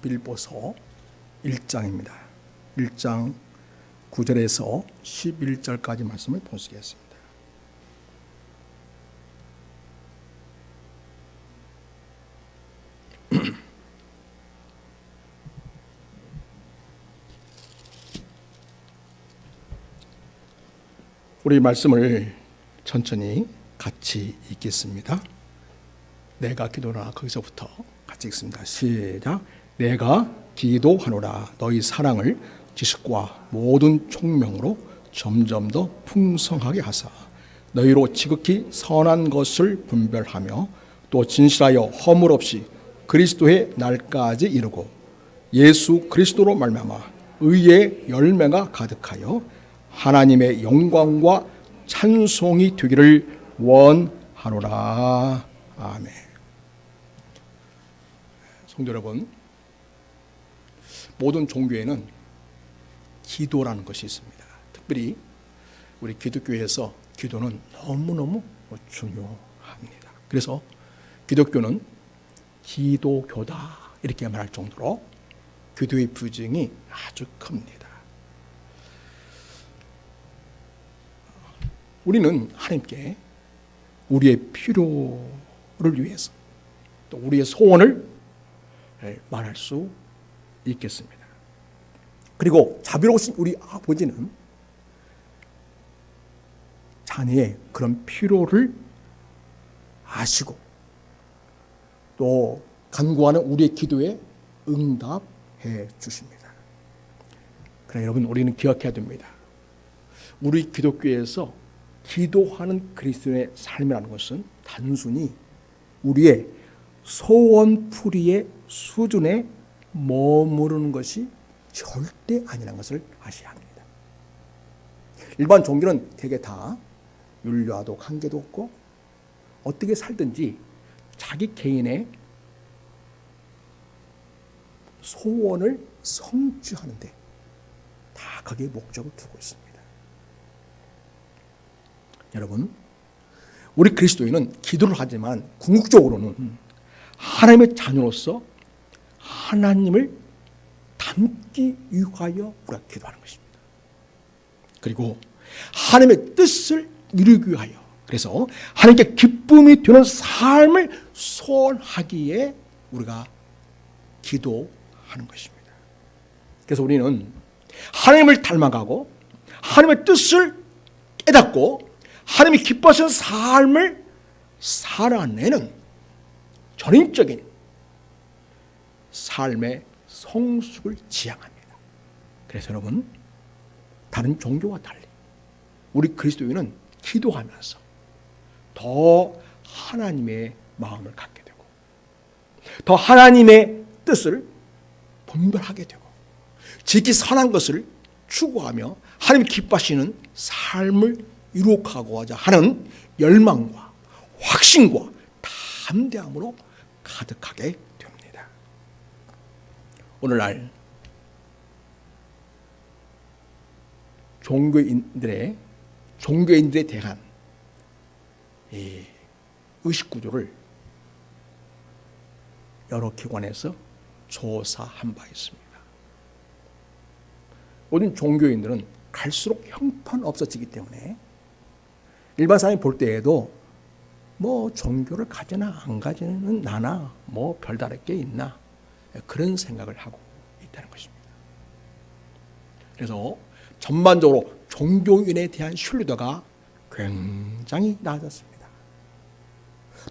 빌보서 1장입니다. 1장 9절에서 11절까지 말씀을 보시겠습니다. 우리 말씀을 천천히 같이 읽겠습니다. 내가 기도하노라. 거기서부터 같이 읽습니다. 시작. 내가 기도하노라. 너희 사랑을 지식과 모든 총명으로 점점 더 풍성하게 하사 너희로 지극히 선한 것을 분별하며 또 진실하여 허물 없이 그리스도의 날까지 이르고 예수 그리스도로 말미암아 의의 열매가 가득하여 하나님의 영광과 찬송이 되기를 원하노라. 아멘. 성도 여러분, 모든 종교에는 기도라는 것이 있습니다. 특별히 우리 기독교에서 기도는 너무너무 중요합니다. 그래서 기독교는 기도교다 이렇게 말할 정도로 기도의 비중이 아주 큽니다. 우리는 하나님께 우리의 필요를 위해서 또 우리의 소원을 말할 수 있겠습니다. 그리고 자비로우신 우리 아버지는 자녀의 그런 필요를 아시고 또 간구하는 우리의 기도에 응답해 주십니다. 그러나 여러분, 우리는 기억해야 됩니다. 우리 기독교에서 기도하는 그리스도인의 삶이라는 것은 단순히 우리의 소원풀이의 수준에 머무르는 것이 절대 아니라는 것을 아셔야 합니다. 일반 종교는 대개 다 윤리와도 관계도 없고 어떻게 살든지 자기 개인의 소원을 성취하는데 다 거기에 목적을 두고 있습니다. 여러분, 우리 그리스도인은 기도를 하지만 궁극적으로는 하나님의 자녀로서 하나님을 닮기 위하여 우리가 기도하는 것입니다. 그리고 하나님의 뜻을 이루기 위하여, 그래서 하나님께 기쁨이 되는 삶을 소원하기에 우리가 기도하는 것입니다. 그래서 우리는 하나님을 닮아가고 하나님의 뜻을 깨닫고 하나님이 기뻐하시는 삶을 살아내는 전인적인 삶의 성숙을 지향합니다. 그래서 여러분, 다른 종교와 달리 우리 그리스도인은 기도하면서 더 하나님의 마음을 갖게 되고 더 하나님의 뜻을 분별하게 되고 지극히 선한 것을 추구하며 하나님 기뻐하시는 삶을 이룩하고자 하는 열망과 확신과 담대함으로 가득하게 됩니다. 오늘날 종교인들에 대한 이 의식구조를 여러 기관에서 조사한 바 있습니다. 모든 종교인들은 갈수록 형편없어지기 때문에 일반 사람이 볼 때에도 뭐 종교를 가지나 안 가지는 나나 뭐 별다를 게 있나 그런 생각을 하고 있다는 것입니다. 그래서 전반적으로 종교인에 대한 신뢰도가 굉장히 낮았습니다.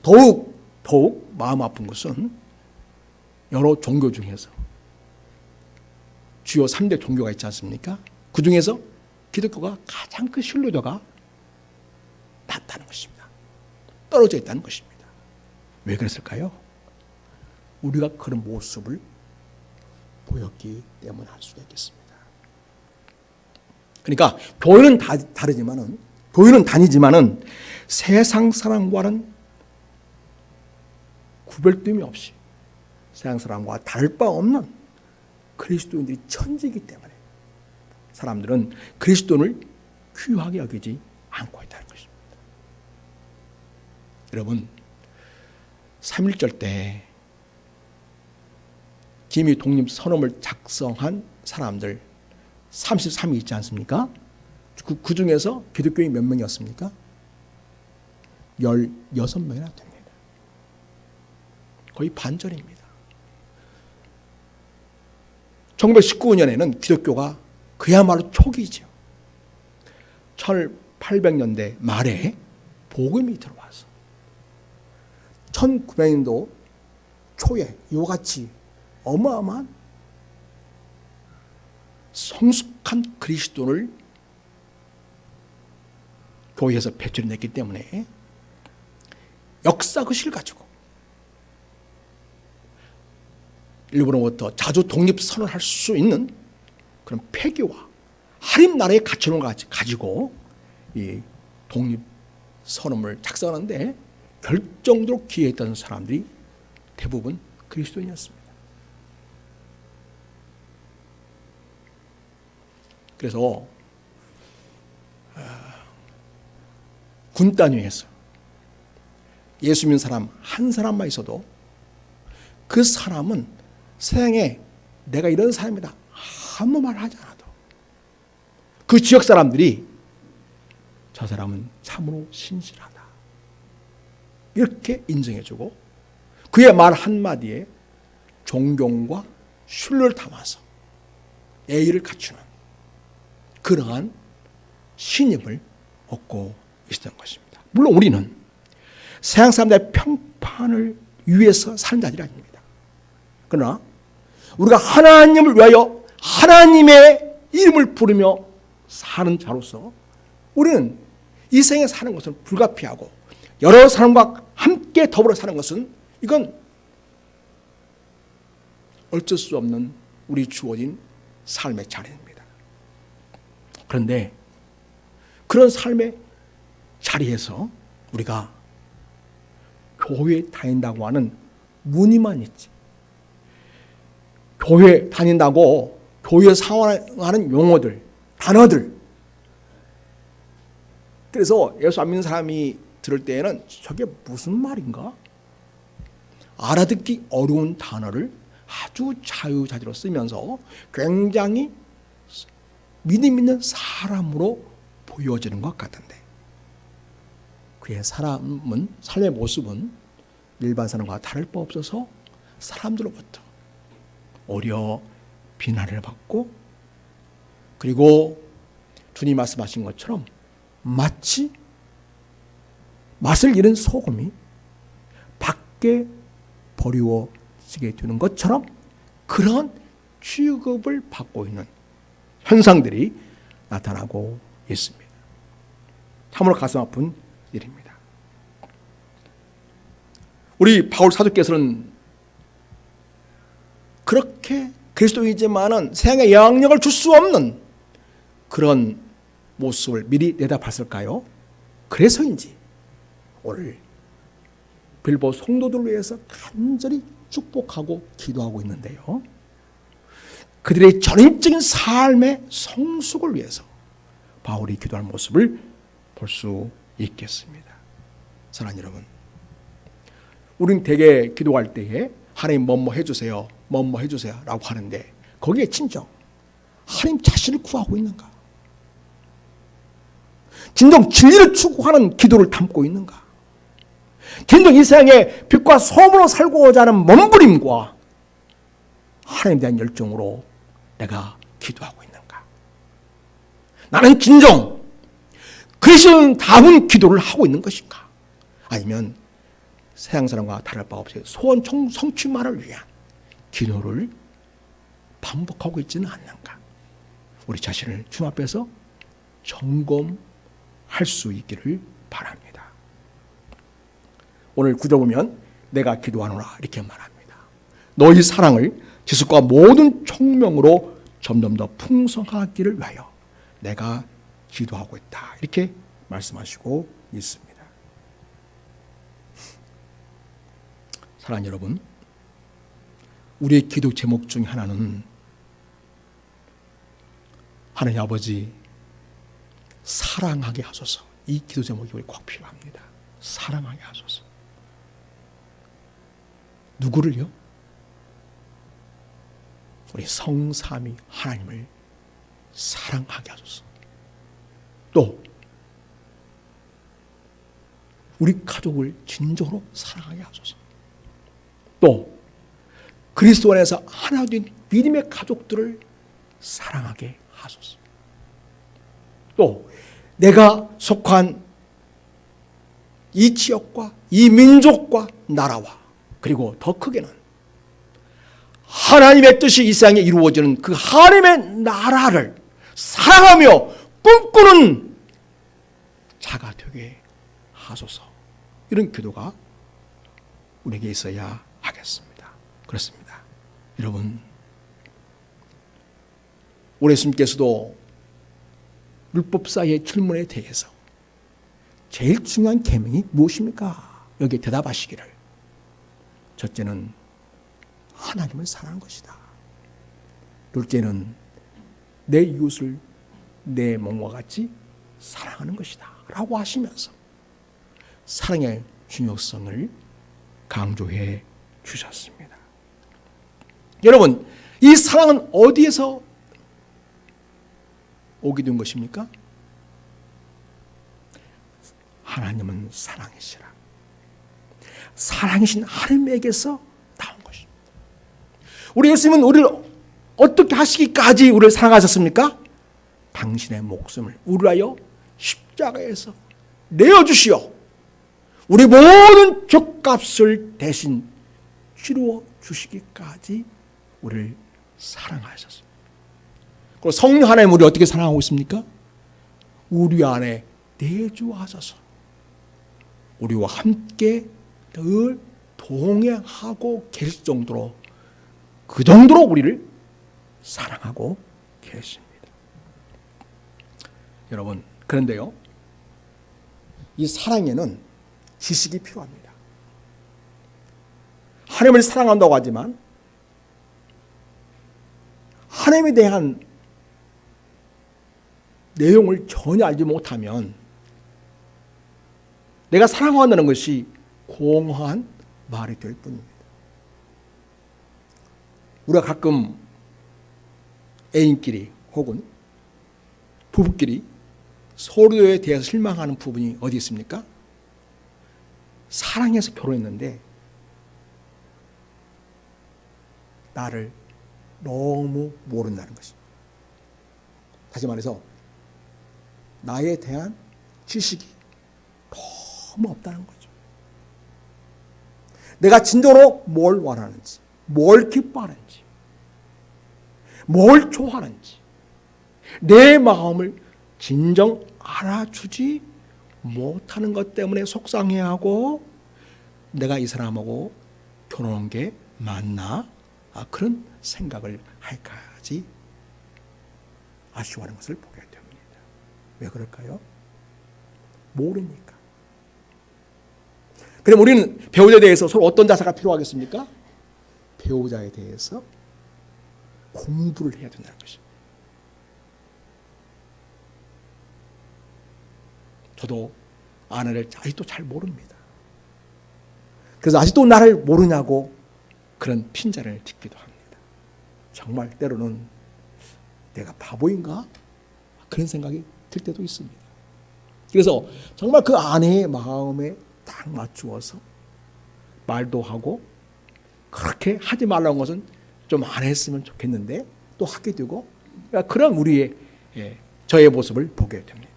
더욱 마음 아픈 것은 여러 종교 중에서 주요 3대 종교가 있지 않습니까? 그 중에서 기독교가 가장 그 신뢰도가 낮다는 것입니다. 떨어져 있다는 것입니다. 왜 그랬을까요? 우리가 그런 모습을 보였기 때문에 할 수가 있겠습니다. 그러니까 교회는 다니지만은 세상 사람과는 구별됨이 없이 세상 사람과 다를 바 없는 그리스도인들이 천지이기 때문에 사람들은 그리스도인을 귀하게 여기지 않고 있다는 것입니다. 여러분, 3.1절 때 기미 독립 선언을 작성한 사람들 33이 있지 않습니까? 그 중에서 기독교인이 몇 명이었습니까? 16명이나 됩니다. 거의 반절입니다. 1919년에는 기독교가 그야말로 초기죠. 1800년대 말에 복음이 들어와서 1900년도 초에 이와 같이 어마어마한 성숙한 그리스도를 교회에서 배출해냈기 때문에 역사의식을 가지고 일본으로부터 자주 독립선언할 수 있는 그런 폐기와 하림 나라의 가치를 가지고 이 독립선언을 작성하는데 결정적으로 기여했던 사람들이 대부분 그리스도인이었습니다. 그래서 군 단위에서 예수 믿는 사람 한 사람만 있어도 그 사람은 세상에 내가 이런 사람이다 아무 말 하지 않아도 그 지역 사람들이 저 사람은 참으로 신실하다 이렇게 인정해주고 그의 말 한마디에 존경과 신뢰를 담아서 예의를 갖추는 그러한 신임을 얻고 있었던 것입니다. 물론 우리는 세상 사람들의 평판을 위해서 사는 자들이 아닙니다. 그러나 우리가 하나님을 위하여 하나님의 이름을 부르며 사는 자로서 우리는 이 생에 사는 것은 불가피하고 여러 사람과 함께 더불어 사는 것은 이건 어쩔 수 없는 우리 주어진 삶의 자리입니다. 그런데 그런 삶의 자리에서 우리가 교회에 다닌다고 하는 무늬만 있지 교회 다닌다고 교회 사용하는 용어들, 단어들 그래서 예수 안 믿는 사람이 들을 때에는 저게 무슨 말인가? 알아듣기 어려운 단어를 아주 자유자재로 쓰면서 굉장히 믿음 있는 사람으로 보여지는 것 같은데 그의 삶의 모습은 일반 사람과 다를 바 없어서 사람들로부터 오히려 비난을 받고 그리고 주님 말씀하신 것처럼 마치 맛을 잃은 소금이 밖에 버리워지게 되는 것처럼 그런 취급을 받고 있는 현상들이 나타나고 있습니다. 참으로 가슴 아픈 일입니다. 우리 바울 사도께서는 그렇게 그리스도이지만은 세상에 영향력을 줄 수 없는 그런 모습을 미리 내다봤을까요? 그래서인지 오늘 빌보 성도들을 위해서 간절히 축복하고 기도하고 있는데요. 그들의 전인적인 삶의 성숙을 위해서 바울이 기도하는 모습을 볼 수 있겠습니다. 사랑하는 여러분, 우리는 대개 기도할 때에 하나님 뭐뭐 해주세요, 뭐뭐 해주세요 라고 하는데 거기에 진정 하나님 자신을 구하고 있는가? 진정 진리를 추구하는 기도를 담고 있는가? 진정 이 세상에 빛과 소금으로 살고자 하는 몸부림과 하나님에 대한 열정으로 내가 기도하고 있는가? 나는 진정 그리스도인다운 기도를 하고 있는 것인가? 아니면 세상 사람과 다를 바 없이 소원 성취만을 위한 기도를 반복하고 있지는 않는가? 우리 자신을 주님 앞에서 점검할 수 있기를 바랍니다. 오늘 구절 보면 내가 기도하노라 이렇게 말합니다. 너희 사랑을 지식과 모든 총명으로 점점 더 풍성하기를 위하여 내가 기도하고 있다 이렇게 말씀하시고 있습니다. 사랑하는 여러분, 우리의 기도 제목 중 하나는 하나님 아버지 사랑하게 하소서. 이 기도 제목이 우리 꼭 필요합니다. 사랑하게 하소서. 누구를요? 우리 성삼위 하나님을 사랑하게 하소서. 또 우리 가족을 진정으로 사랑하게 하소서. 또 그리스도 안에서 하나 된 믿음의 가족들을 사랑하게 하소서. 또 내가 속한 이 지역과 이 민족과 나라와 그리고 더 크게는 하나님의 뜻이 이 세상에 이루어지는 그 하나님의 나라를 사랑하며 꿈꾸는 자가 되게 하소서. 이런 기도가 우리에게 있어야 하겠습니다. 그렇습니다. 여러분, 우리 예수님께서도 율법사의 질문에 대해서 제일 중요한 계명이 무엇입니까? 여기에 대답하시기를, 첫째는 하나님을 사랑하는 것이다. 둘째는 내 이웃을 내 몸과 같이 사랑하는 것이다 라고 하시면서 사랑의 중요성을 강조해 주셨습니다. 여러분, 이 사랑은 어디에서 오게 된 것입니까? 하나님은 사랑이시라. 사랑이신 하나님에게서 나온 것입니다. 우리 예수님은 우리를 어떻게 하시기까지 우리를 사랑하셨습니까? 당신의 목숨을 우리 위하여 십자가에서 내어주시어 우리 모든 죄값을 대신 치루어 주시기까지 우리를 사랑하셨습니다. 그리고 성령 하나님 우리를 어떻게 사랑하고 있습니까? 우리 안에 내주하셔서 우리와 함께 늘 동행하고 계실 정도로, 그 정도로 우리를 사랑하고 계십니다. 여러분, 그런데요, 이 사랑에는 지식이 필요합니다. 하나님을 사랑한다고 하지만 하나님에 대한 내용을 전혀 알지 못하면 내가 사랑한다는 것이 공허한 말이 될 뿐입니다. 우리가 가끔 애인끼리 혹은 부부끼리 서로에 대해서 실망하는 부분이 어디 있습니까? 사랑해서 결혼했는데 나를 너무 모른다는 것입니다. 다시 말해서 나에 대한 지식이 너무 없다는 거죠. 내가 진정으로 뭘 원하는지, 뭘 기뻐하는지, 뭘 좋아하는지 내 마음을 진정 알아주지 못하는 것 때문에 속상해하고 내가 이 사람하고 결혼한 게 맞나? 그런 생각을 할까지 아쉬워하는 것을 보게 됩니다. 왜 그럴까요? 모르니까. 그럼 우리는 배우자에 대해서 서로 어떤 자세가 필요하겠습니까? 배우자에 대해서 공부를 해야 된다는 것입니다. 저도 아내를 아직도 잘 모릅니다. 그래서 아직도 나를 모르냐고 그런 핀잔을 듣기도 합니다. 정말 때로는 내가 바보인가? 그런 생각이 들 때도 있습니다. 그래서 정말 그 아내의 마음에 딱 맞추어서 말도 하고, 그렇게 하지 말라는 것은 좀 안 했으면 좋겠는데 또 하게 되고, 그런 우리의 저의 모습을 보게 됩니다.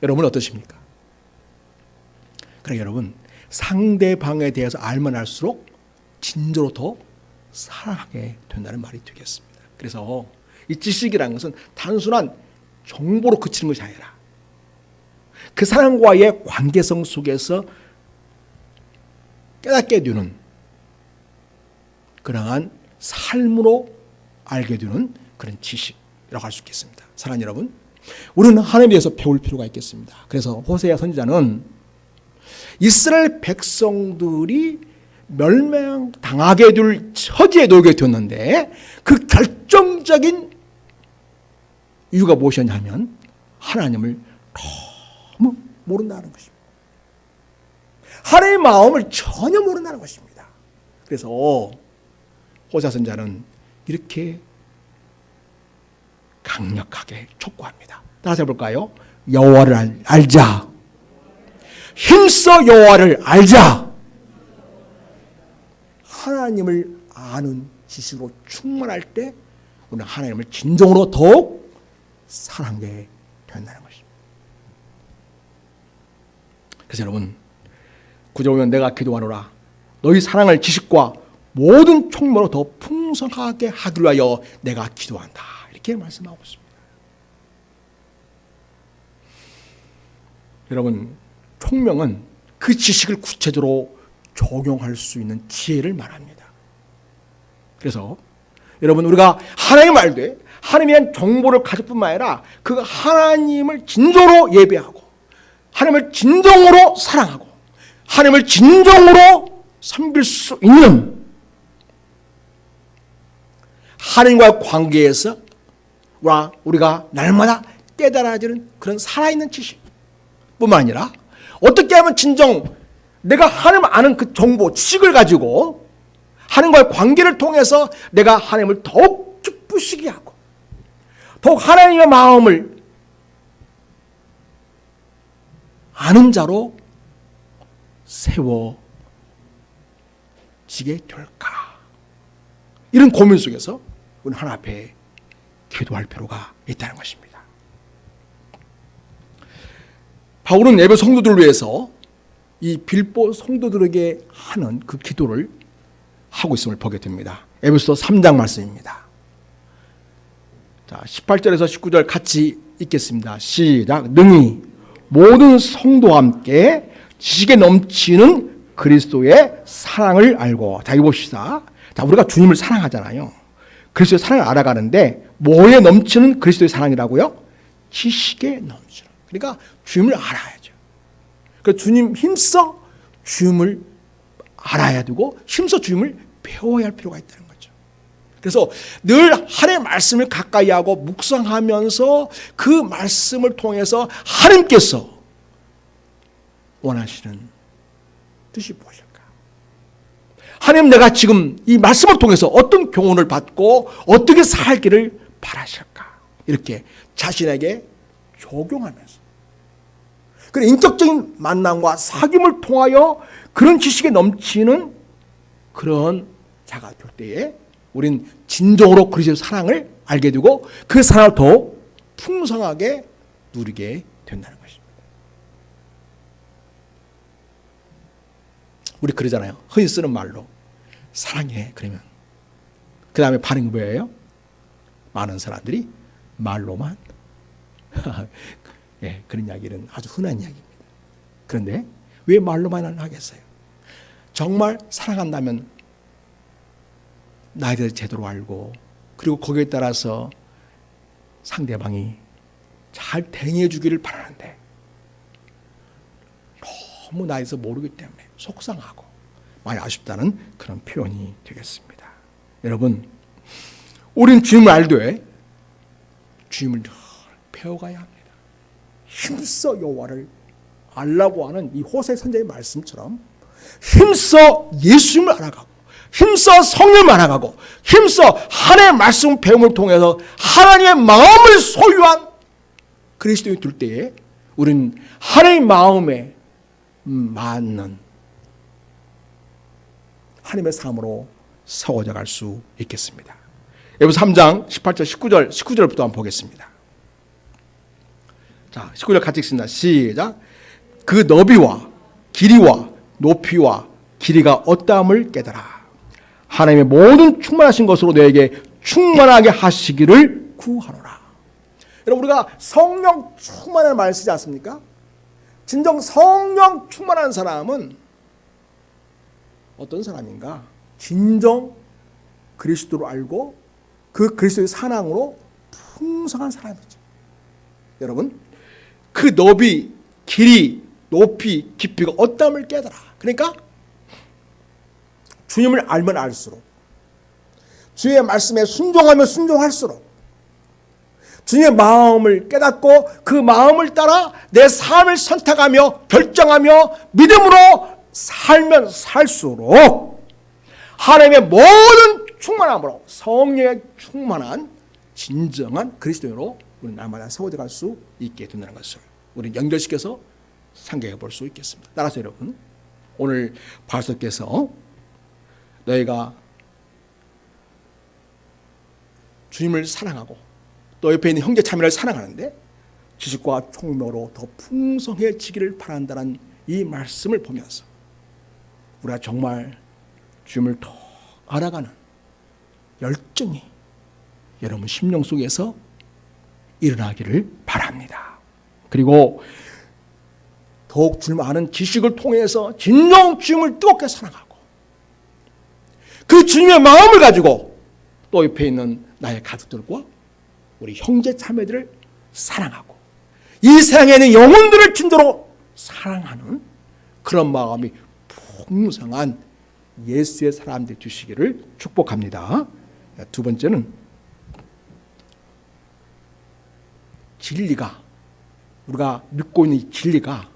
여러분 어떠십니까? 그러니까 여러분, 상대방에 대해서 알면 알수록 진정으로 더 사랑하게 된다는 말이 되겠습니다. 그래서 이 지식이라는 것은 단순한 정보로 그치는 것이 아니라 그 사람과의 관계성 속에서 깨닫게 되는 그러한 삶으로 알게 되는 그런 지식이라고 할 수 있겠습니다. 사랑하는 여러분, 우리는 하나님에 대해서 배울 필요가 있겠습니다. 그래서 호세아 선지자는 이스라엘 백성들이 멸망당하게 될 처지에 놓게 되었는데 그 결정적인 이유가 무엇이었냐면 하나님을 너무 모른다는 것입니다. 하나님의 마음을 전혀 모른다는 것입니다. 그래서 호세아 선지자는 이렇게 강력하게 촉구합니다. 따라서 해볼까요? 여호와를 알자. 힘써 여호와를 알자. 하나님을 아는 지식으로 충만할 때 우리는 하나님을 진정으로 더욱 사랑하게 된다는 것입니다. 그래서 여러분, 구절 보면 내가 기도하노라 너희 사랑을 지식과 모든 총명으로 더 풍성하게 하기 위하여 내가 기도한다. 이렇게 말씀하고 있습니다. 여러분, 총명은 그 지식을 구체적으로 적용할 수 있는 지혜를 말합니다. 그래서 여러분, 우리가 하나님을 알되 하나님에 대한 정보를 가질 뿐만 아니라 그 하나님을 진정으로 예배하고 하나님을 진정으로 사랑하고 하나님을 진정으로 섬길 수 있는 하나님과의 관계에서 우리가 날마다 깨달아지는 그런 살아있는 지식 뿐만 아니라 어떻게 하면 진정 내가 하나님을 아는 그 정보, 지식을 가지고 하나님과의 관계를 통해서 내가 하나님을 더욱 기쁘시게 하고 더욱 하나님의 마음을 아는 자로 세워지게 될까? 이런 고민 속에서 우리는 하나님 앞에 기도할 필요가 있다는 것입니다. 바울은 에베소 성도들을 위해서 이 빌보 성도들에게 하는 그 기도를 하고 있음을 보게 됩니다. 에베소 3장 말씀입니다. 자, 18절에서 19절 같이 읽겠습니다. 시작. 능히 모든 성도와 함께 지식에 넘치는 그리스도의 사랑을 알고. 자, 이거 봅시다. 자, 우리가 주님을 사랑하잖아요. 그리스도의 사랑을 알아가는데 뭐에 넘치는 그리스도의 사랑이라고요? 지식에 넘치는. 그러니까 주님을 알아야죠. 그러니까 주님 힘써 주님을 알아야 되고 힘써 주님을 배워야 할 필요가 있다는 거죠. 그래서 늘 하나님의 말씀을 가까이 하고 묵상하면서 그 말씀을 통해서 하나님께서 원하시는 뜻이 무엇일까? 하나님, 내가 지금 이 말씀을 통해서 어떤 교훈을 받고 어떻게 살기를 바라실까? 이렇게 자신에게 적용하면서 그런 인격적인 만남과 사귐을 통하여 그런 지식에 넘치는 그런 자가 될 때에 우린 진정으로 그리스도의 사랑을 알게 되고 그 사랑을 더 풍성하게 누리게 된다는 것입니다. 우리 그러잖아요. 흔히 쓰는 말로 사랑해 그러면 그 다음에 반응이 뭐예요? 많은 사람들이 말로만 예, 그런 이야기는 아주 흔한 이야기입니다. 그런데 왜 말로만 하겠어요? 정말 사랑한다면 나에 대해서 제대로 알고 그리고 거기에 따라서 상대방이 잘 대응해 주기를 바라는데 너무 나에 대해서 모르기 때문에 속상하고 많이 아쉽다는 그런 표현이 되겠습니다. 여러분, 우린 주님을 알되 주님을 늘 배워가야 합니다. 힘써 여호와를 알라고 하는 이 호세 선지자의 말씀처럼 힘써 예수님을 알아가고 힘써 성령을 알아가고 힘써 하나님의 말씀 배움을 통해서 하나님의 마음을 소유한 그리스도인이 될 때에 우리는 하나님의 마음에 맞는 하나님의 삶으로 세워져 갈 수 있겠습니다. 에베소 3장 18절 19절부터 한번 보겠습니다. 자, 19절 같이 읽습니다. 시작. 그 너비와 길이와 높이와 길이가 어떠함을 깨달아 하나님의 모든 충만하신 것으로 너에게 충만하게 하시기를 구하노라. 여러분, 우리가 성령 충만한 말을 쓰지 않습니까? 진정 성령 충만한 사람은 어떤 사람인가? 진정 그리스도를 알고 그 그리스도의 사랑으로 풍성한 사람이죠. 여러분, 그 너비, 길이, 높이, 깊이가 어떠함을 깨달아. 그러니까 주님을 알면 알수록 주의 말씀에 순종하면 순종할수록 주님의 마음을 깨닫고 그 마음을 따라 내 삶을 선택하며 결정하며 믿음으로 살면 살수록 하나님의 모든 충만함으로 성령에 충만한 진정한 그리스도인으로 우리는 날마다 세워져 갈 수 있게 된다는 것을 우리는 연결시켜서 상기해 볼 수 있겠습니다. 따라서 여러분, 오늘 바울께서 너희가 주님을 사랑하고 또 옆에 있는 형제 자매를 사랑하는데 지식과 총명으로 더 풍성해지기를 바란다는 이 말씀을 보면서 우리가 정말 주님을 더 알아가는 열정이 여러분 심령 속에서 일어나기를 바랍니다. 그리고 더욱 주님을 아는 지식을 통해서 진정 주님을 뜨겁게 사랑하고 그 주님의 마음을 가지고 또 옆에 있는 나의 가족들과 우리 형제 자매들을 사랑하고 이 세상에 있는 영혼들을 진정으로 사랑하는 그런 마음이 풍성한 예수의 사람들 주시기를 축복합니다. 두 번째는 진리가, 우리가 믿고 있는 진리가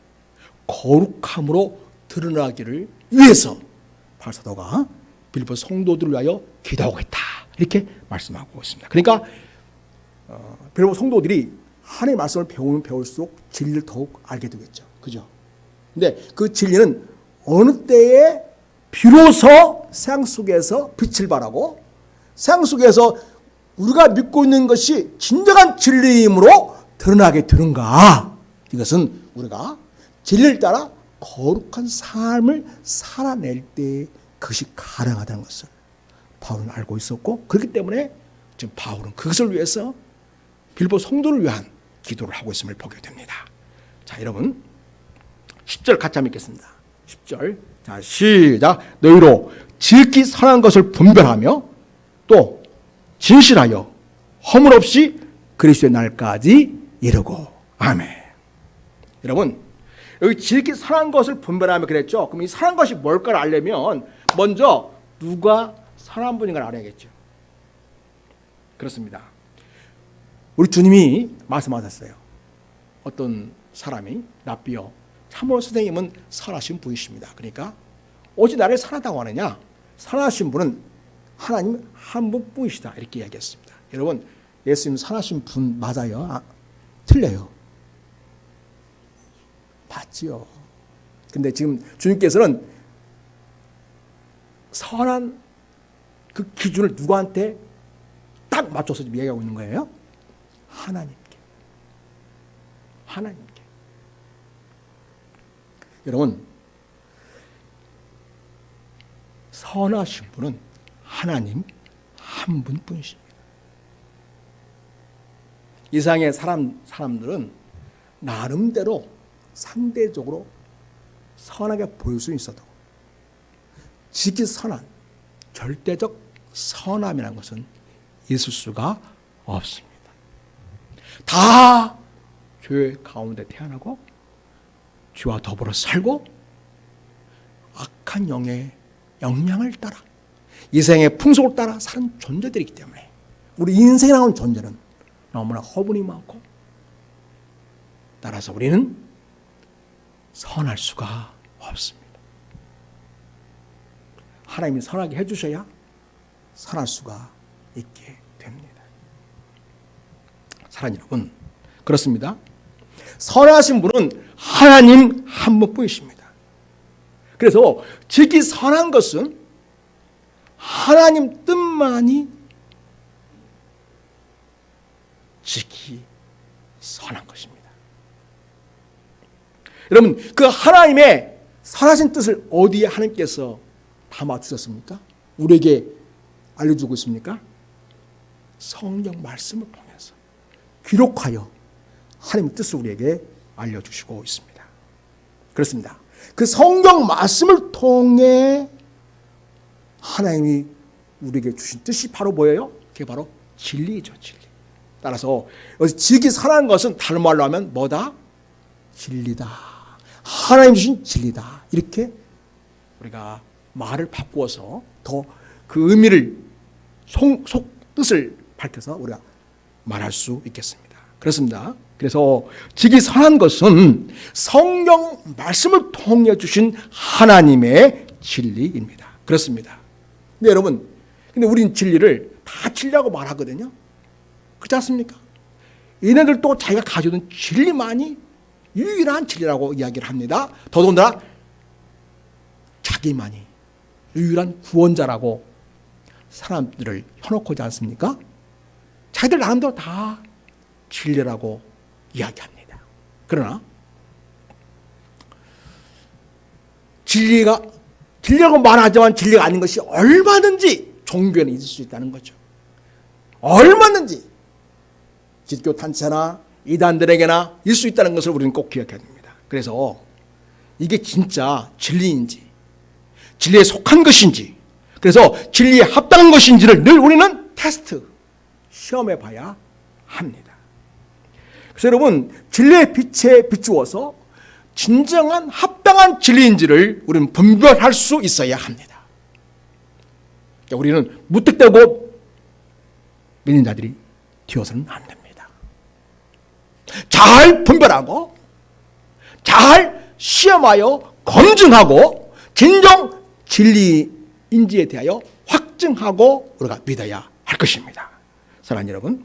거룩함으로 드러나기를 위해서 바울사도가 빌립보 성도들을 위하여 기도하고 있다, 이렇게 말씀하고 있습니다. 그러니까 빌립보 성도들이 하나님의 말씀을 배우면 배울수록 진리를 더욱 알게 되겠죠. 그죠? 근데 그 진리는 어느 때에 비로소 세상 속에서 빛을 발하고 세상 속에서 우리가 믿고 있는 것이 진정한 진리이므로 드러나게 되는가? 이것은 우리가 진리를 따라 거룩한 삶을 살아낼 때 그것이 가능하다는 것을 바울은 알고 있었고, 그렇기 때문에 지금 바울은 그것을 위해서 빌립보 성도를 위한 기도를 하고 있음을 보게 됩니다. 자, 여러분 10절 같이 한번 읽겠습니다. 10절. 자, 시작. 너희로 지극히 선한 것을 분별하며 또 진실하여 허물 없이 그리스도의 날까지 이르고. 아멘. 여러분, 여기 지극히 선한 것을 분별하며 그랬죠. 그럼 이 선한 것이 뭘까를 알려면 먼저 누가 선한 분인가를 알아야겠죠. 그렇습니다. 우리 주님이 말씀하셨어요. 어떤 사람이 랍비여, 참으로 선생님은 선하신 분이십니다. 그러니까 오직 나를 선하다고 하느냐? 선하신 분은 하나님 한 분뿐이시다, 이렇게 이야기했습니다. 여러분, 예수님 선하신 분 맞아요? 틀려요. 맞지요. 근데 지금 주님께서는 선한 그 기준을 누구한테 딱 맞춰서 지금 얘기하고 있는 거예요? 하나님께. 하나님께. 여러분, 선하신 분은 하나님 한 분뿐이십니다. 이 세상의 사람들은 나름대로 상대적으로 선하게 보일 수 있어도 지극히 선한 절대적 선함이라는 것은 있을 수가 없습니다. 다 죄 가운데 태어나고 죄와 더불어 살고 악한 영의 영향을 따라 이 세상의 풍속을 따라 사는 존재들이기 때문에 우리 인생이라는 존재는 너무나 허분이 많고, 따라서 우리는 선할 수가 없습니다. 하나님이 선하게 해주셔야 선할 수가 있게 됩니다. 사랑하는 여러분, 그렇습니다. 선하신 분은 하나님 한 분뿐이십니다. 그래서 지극히 선한 것은 하나님 뜻만이 지극히 선한 것입니다. 여러분, 그 하나님의 선하신 뜻을 어디에 하나님께서 담아주셨습니까? 우리에게 알려주고 있습니까? 성경 말씀을 통해서 기록하여 하나님의 뜻을 우리에게 알려주시고 있습니다. 그렇습니다. 그 성경 말씀을 통해 하나님이 우리에게 주신 뜻이 바로 뭐예요? 그게 바로 진리죠, 진리. 따라서 여기서 지극히 선한 것은 다른 말로 하면 뭐다? 진리다. 하나님 주신 진리다. 이렇게 우리가 말을 바꾸어서 더 그 의미를 속 뜻을 밝혀서 우리가 말할 수 있겠습니다. 그렇습니다. 그래서 지극히 선한 것은 성경 말씀을 통해 주신 하나님의 진리입니다. 그렇습니다. 근데 여러분, 근데 우린 진리를 다 진리라고 말하거든요. 그렇지 않습니까? 얘네들도 자기가 가지고 있는 진리만이 유일한 진리라고 이야기를 합니다. 더더군다나 자기만이 유일한 구원자라고 사람들을 혀놓고지 않습니까? 자기들 나름대로 다 진리라고 이야기합니다. 그러나 진리라고 말하지만 진리가 아닌 것이 얼마든지 종교에는 있을 수 있다는 거죠. 얼마든지 기독교 단체나 이단들에게나 있을 수 있다는 것을 우리는 꼭 기억해야 됩니다. 그래서 이게 진짜 진리인지, 진리에 속한 것인지, 그래서 진리에 합당한 것인지를 늘 우리는 테스트, 시험해 봐야 합니다. 그래서 여러분, 진리의 빛에 비추어서 진정한 합당한 진리인지를 우리는 분별할 수 있어야 합니다. 우리는 무턱대고 믿는 자들이 되어서는 안 됩니다. 잘 분별하고 잘 시험하여 검증하고 진정 진리인지에 대하여 확증하고 우리가 믿어야 할 것입니다. 사랑하는 여러분,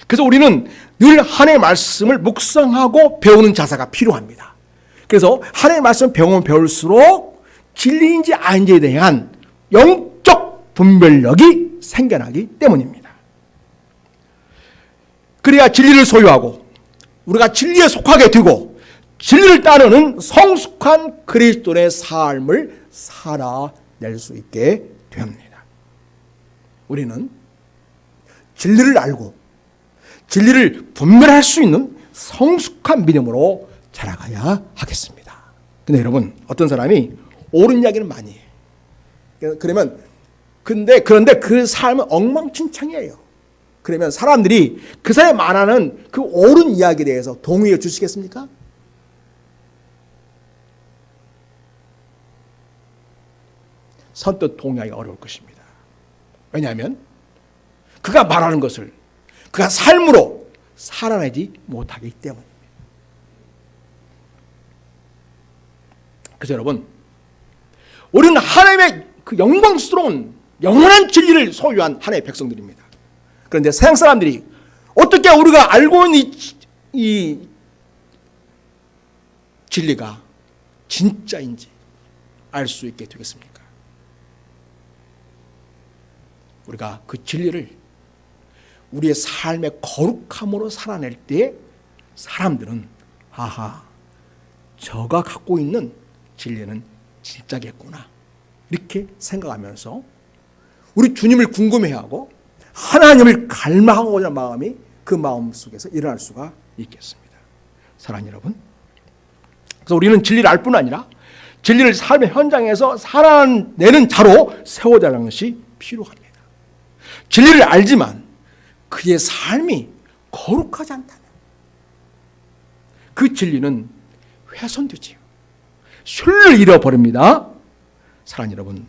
그래서 우리는 늘 하나님의 말씀을 묵상하고 배우는 자세가 필요합니다. 그래서 하나님의 말씀을 배우면 배울수록 진리인지 아닌지에 대한 영적 분별력이 생겨나기 때문입니다. 그래야 진리를 소유하고 우리가 진리에 속하게 되고 진리를 따르는 성숙한 그리스도의 삶을 살아낼 수 있게 됩니다. 우리는 진리를 알고 진리를 분별할 수 있는 성숙한 믿음으로 자라가야 하겠습니다. 근데 여러분, 어떤 사람이 옳은 이야기를 많이 해요. 그런데 그 삶은 엉망진창이에요. 그러면 사람들이 그 사람이 말하는 그 옳은 이야기에 대해서 동의해 주시겠습니까? 선뜻 동의하기 어려울 것입니다. 왜냐하면 그가 말하는 것을 그가 삶으로 살아내지 못하기 때문입니다. 그래서 여러분, 우리는 하나님의 그 영광스러운 영원한 진리를 소유한 하나님의 백성들입니다. 그런데 세상 사람들이 어떻게 우리가 알고 있는 이 진리가 진짜인지 알 수 있게 되겠습니까? 우리가 그 진리를 우리의 삶의 거룩함으로 살아낼 때 사람들은 아하, 저가 갖고 있는 진리는 진짜겠구나 이렇게 생각하면서 우리 주님을 궁금해하고 하나님을 갈망하고자 하는 마음이 그 마음 속에서 일어날 수가 있겠습니다. 사랑하는 여러분, 그래서 우리는 진리를 알 뿐 아니라 진리를 삶의 현장에서 살아내는 자로 세워자는 것이 필요합니다. 진리를 알지만 그의 삶이 거룩하지 않다면 그 진리는 훼손되지요. 신뢰를 잃어버립니다. 사랑하는 여러분,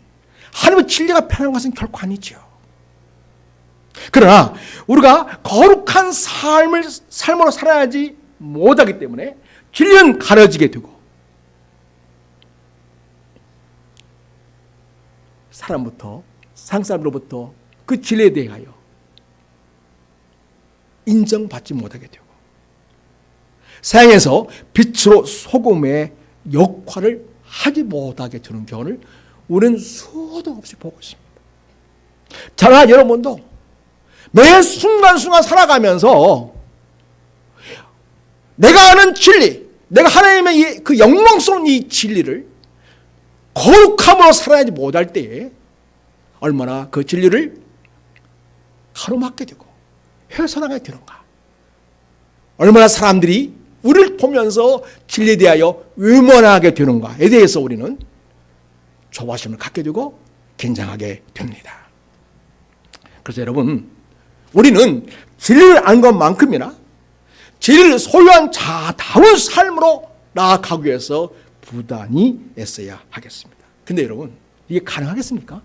하나님의 진리가 편한 것은 결코 아니죠. 그러나 우리가 거룩한 삶으로 살아야지 못하기 때문에 진리는 가려지게 되고 상사람으로부터 그 진리에 대하여 인정받지 못하게 되고 세상에서 빛으로 소금의 역할을 하지 못하게 되는 경우를 우리는 수도 없이 보고 있습니다. 저나 여러분도 매 순간순간 살아가면서 내가 아는 진리, 내가 하나님의 그 영광스러운 이 진리를 거룩함으로 살아야지 못할 때에 얼마나 그 진리를 가로막게 되고 훼손하게 되는가. 얼마나 사람들이 우리를 보면서 진리에 대하여 외면하게 되는가에 대해서 우리는 조바심을 갖게 되고 긴장하게 됩니다. 그래서 여러분, 우리는 진리를 아는 것만큼이나 진리를 소유한 자다운 삶으로 나아가기 위해서 부단히 애써야 하겠습니다. 근데 여러분, 이게 가능하겠습니까?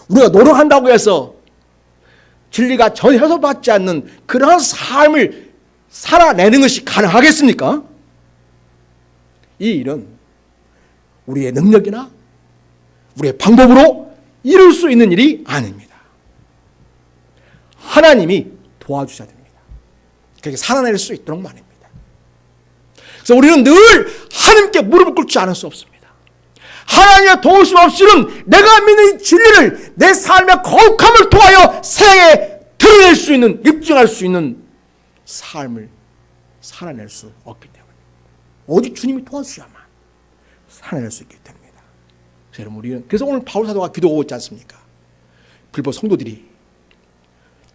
우리가 노력한다고 해서 진리가 전혀 해소받지 않는 그러한 삶을 살아내는 것이 가능하겠습니까? 이 일은 우리의 능력이나 우리의 방법으로 이룰 수 있는 일이 아닙니다. 하나님이 도와주셔야 됩니다. 그렇게 살아낼 수 있도록 말입니다. 그래서 우리는 늘 하나님께 무릎을 꿇지 않을 수 없습니다. 하나님의 도우심 없이는 내가 믿는 이 진리를 내 삶의 거룩함을 통하여 세상에 드러낼 수 있는, 입증할 수 있는 삶을 살아낼 수 없기 때문에 오직 주님이 도와주셔야만 살아낼 수 있기 때문입니다. 그래서 여러분, 우리는 그래서 오늘 바울 사도가 기도하고 있지 않습니까? 빌보 성도들이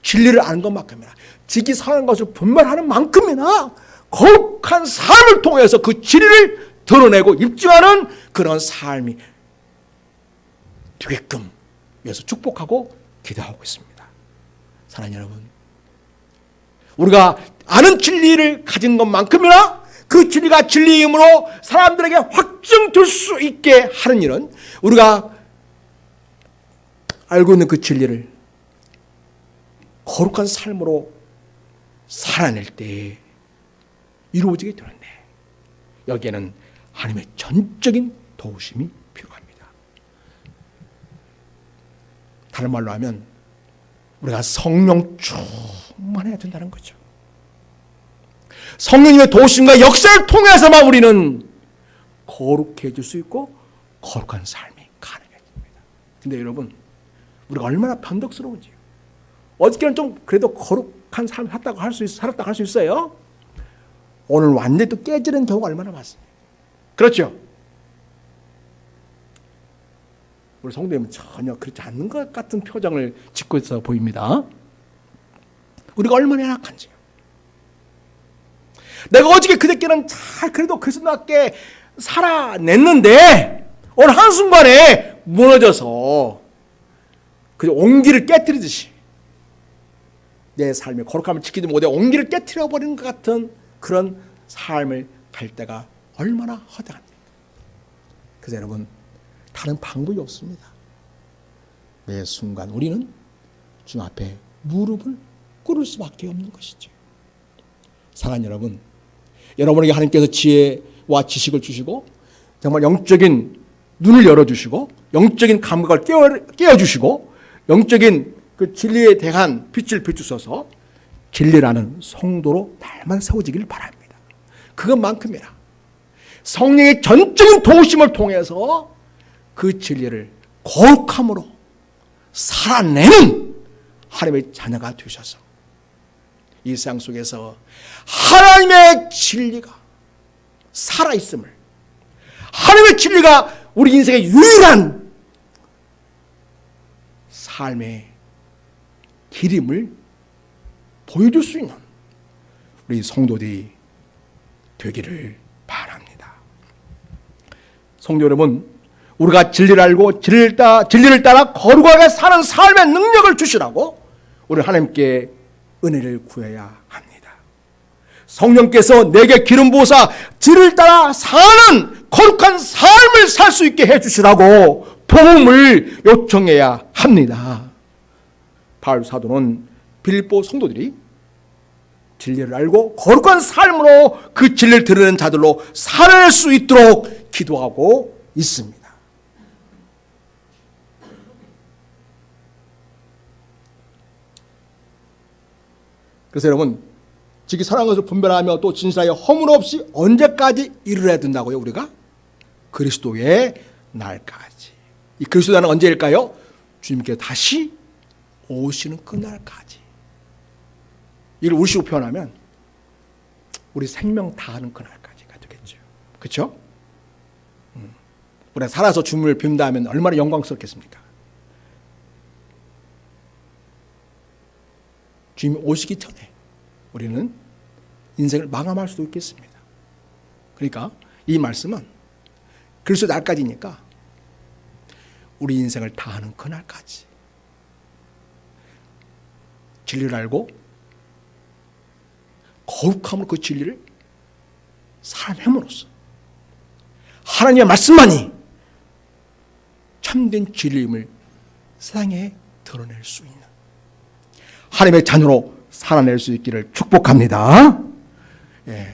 진리를 아는 것만큼이나 지키 사는 것을 분별하는 만큼이나 거룩한 삶을 통해서 그 진리를 드러내고 입증하는 그런 삶이 되게끔 위해서 축복하고 기도하고 있습니다. 사랑하는 여러분, 우리가 아는 진리를 가진 것만큼이나 그 진리가 진리이므로 사람들에게 확증될 수 있게 하는 일은 우리가 알고 있는 그 진리를 거룩한 삶으로 살아낼 때 이루어지게 되는데, 여기에는 하나님의 전적인 도우심이 필요합니다. 다른 말로 하면 우리가 성령 충만해야 된다는 거죠. 성령님의 도우심과 역사를 통해서만 우리는 거룩해질 수 있고 거룩한 삶이 가능해집니다. 근데 여러분, 우리가 얼마나 변덕스러운지요. 어저께는 좀 그래도 거룩한 삶을 살았다고 할 수 있어요. 오늘 완전히 또 깨지는 경우가 얼마나 많습니다. 그렇죠? 우리 성도님은 전혀 그렇지 않는 것 같은 표정을 짓고 있어 보입니다. 우리가 얼마나 연약한지요. 내가 어저께 그저께는 잘 그래도 그리스도답게 살아냈는데 오늘 한순간에 무너져서 그저 온기를 깨뜨리듯이 내 삶의 거룩함을 지키지 못해 온기를 깨뜨려버리는 것 같은 그런 삶을 갈 때가 얼마나 허다합니까? 그래서 여러분, 다른 방법이 없습니다. 매 순간 우리는 주 앞에 무릎을 꿇을 수밖에 없는 것이죠. 사랑하는 여러분, 여러분에게 하나님께서 지혜와 지식을 주시고 정말 영적인 눈을 열어주시고 영적인 감각을 깨워주시고 영적인 그 진리에 대한 빛을 비추셔서 진리라는 성도로 날마다 세워지기를 바랍니다. 그것만큼이나 성령의 전적인 도우심을 통해서 그 진리를 거룩함으로 살아내는 하나님의 자녀가 되셔서 이 세상 속에서 하나님의 진리가 살아있음을, 하나님의 진리가 우리 인생의 유일한 삶의 길임을 보여줄 수 있는 우리 성도들이 되기를 바랍니다. 성도 여러분, 우리가 진리를 알고 진리를 따라 거룩하게 사는 삶의 능력을 주시라고 우리 하나님께 은혜를 구해야 합니다. 성령께서 내게 기름 부으사 진리를 따라 사는 거룩한 삶을 살 수 있게 해주시라고 복음을 요청해야 합니다. 바울 사도는 빌립보 성도들이 진리를 알고 거룩한 삶으로 그 진리를 드러내는 자들로 살아낼 수 있도록 기도하고 있습니다. 그래서 여러분, 지키 선한 것을 분별하며 또 진실하여 허물 없이 언제까지 이르러야 된다고요? 우리가 그리스도의 날까지. 이 그리스도의 날은 언제일까요? 주님께 다시 오시는 그날까지. 이걸 우리식으로 표현하면 우리 생명 다하는 그날까지가 되겠죠. 그렇죠? 우리가 살아서 주님을 뵙는다 하면 얼마나 영광스럽겠습니까? 주님이 오시기 전에 우리는 인생을 마감할 수도 있겠습니다. 그러니까 이 말씀은 그리스도 날까지니까 우리 인생을 다하는 그날까지 진리를 알고 거룩함으로 그 진리를 살아냄으로써 하나님의 말씀만이 참된 진리임을 세상에 드러낼 수 있는 하나님의 자녀로 살아낼 수 있기를 축복합니다.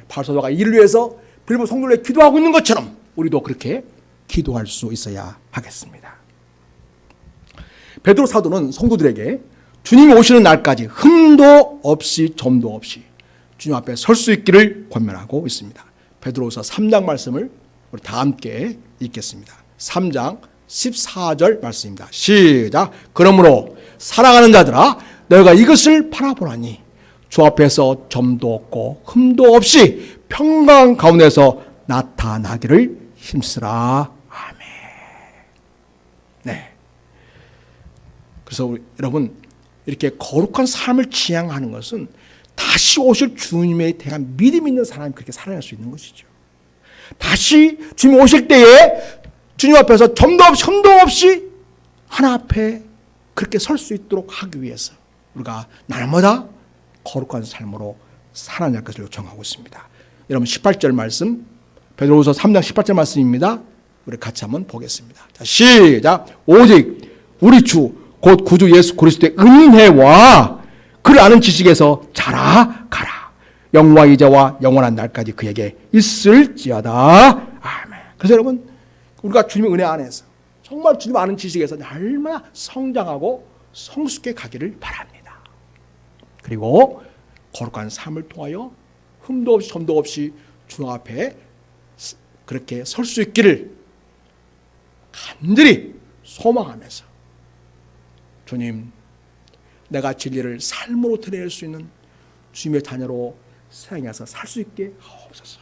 바울 사도가 이를 위해서 빌립보 성도들에게 기도하고 있는 것처럼 우리도 그렇게 기도할 수 있어야 하겠습니다. 베드로 사도는 성도들에게 주님이 오시는 날까지 흠도 없이 점도 없이 주님 앞에 설 수 있기를 권면하고 있습니다. 베드로서 3장 말씀을 우리 다 함께 읽겠습니다. 3장 14절 말씀입니다. 시작. 그러므로 사랑하는 자들아 너희가 이것을 바라보라니 주 앞에서 점도 없고 흠도 없이 평강 가운데서 나타나기를 힘쓰라. 아멘. 네. 그래서 여러분 이렇게 거룩한 삶을 지향하는 것은 다시 오실 주님에 대한 믿음 있는 사람이 그렇게 살아갈 수 있는 것이죠. 다시 주님 오실 때에 주님 앞에서 점도 없이 흠도 없이 하나 앞에 그렇게 설 수 있도록 하기 위해서 우리가 날마다 거룩한 삶으로 살아낼 것을 요청하고 있습니다. 여러분 18절 말씀 베드로후서 3장 18절 말씀입니다. 우리 같이 한번 보겠습니다. 자, 시작. 오직 우리 주 곧 구주 예수 그리스도의 은혜와 그를 아는 지식에서 자라가라. 영광 이제와 영원한 날까지 그에게 있을지어다. 아멘. 그래서 여러분 우리가 주님의 은혜 안에서 정말 주님 아는 지식에서 날마다 성장하고 성숙해 가기를 바랍니다. 그리고 거룩한 삶을 통하여 흠도 없이 점도 없이 주 앞에 그렇게 설 수 있기를 간절히 소망하면서 주님 내가 진리를 삶으로 드러낼 수 있는 주님의 자녀로 세상에서 살 수 있게 하옵소서.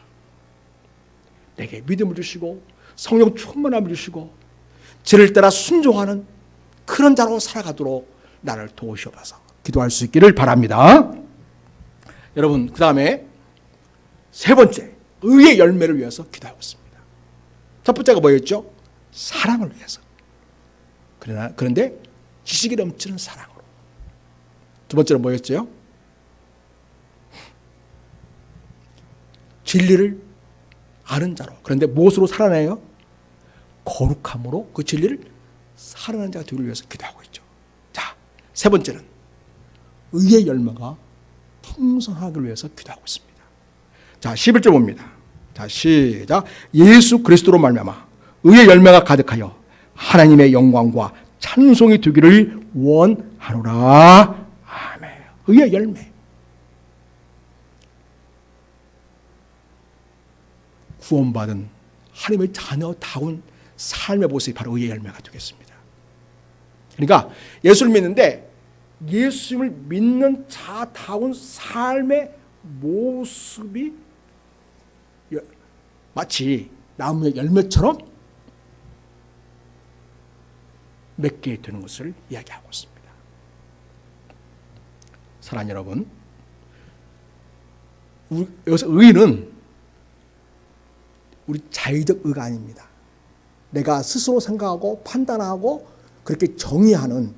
내게 믿음을 주시고 성령 충만함을 주시고 진리를 따라 순종하는 그런 자로 살아가도록 나를 도우시옵소서. 기도할 수 있기를 바랍니다. 여러분 그 다음에 세 번째 의의 열매를 위해서 기도하고 있습니다. 첫 번째가 뭐였죠? 사랑을 위해서. 그런데 지식이 넘치는 사랑으로. 두 번째는 뭐였죠? 진리를 아는 자로. 그런데 무엇으로 살아내요? 거룩함으로 그 진리를 살아내는 자가 되기 위해서 기도하고 있죠. 자, 세 번째는 의의 열매가 풍성하기 위해서 기도하고 있습니다. 자, 11절 봅니다. 자, 시작. 예수 그리스도로 말미암아 의의 열매가 가득하여 하나님의 영광과 찬송이 되기를 원하노라. 아멘. 의의 열매. 구원받은 하나님의 자녀다운 삶의 모습이 바로 의의 열매가 되겠습니다. 그러니까 예수를 믿는데 예수님을 믿는 자다운 삶의 모습이 마치 나무의 열매처럼 맺게 되는 것을 이야기하고 있습니다. 사랑하는 여러분, 여기서 의는 우리 자의적 의가 아닙니다. 내가 스스로 생각하고 판단하고 그렇게 정의를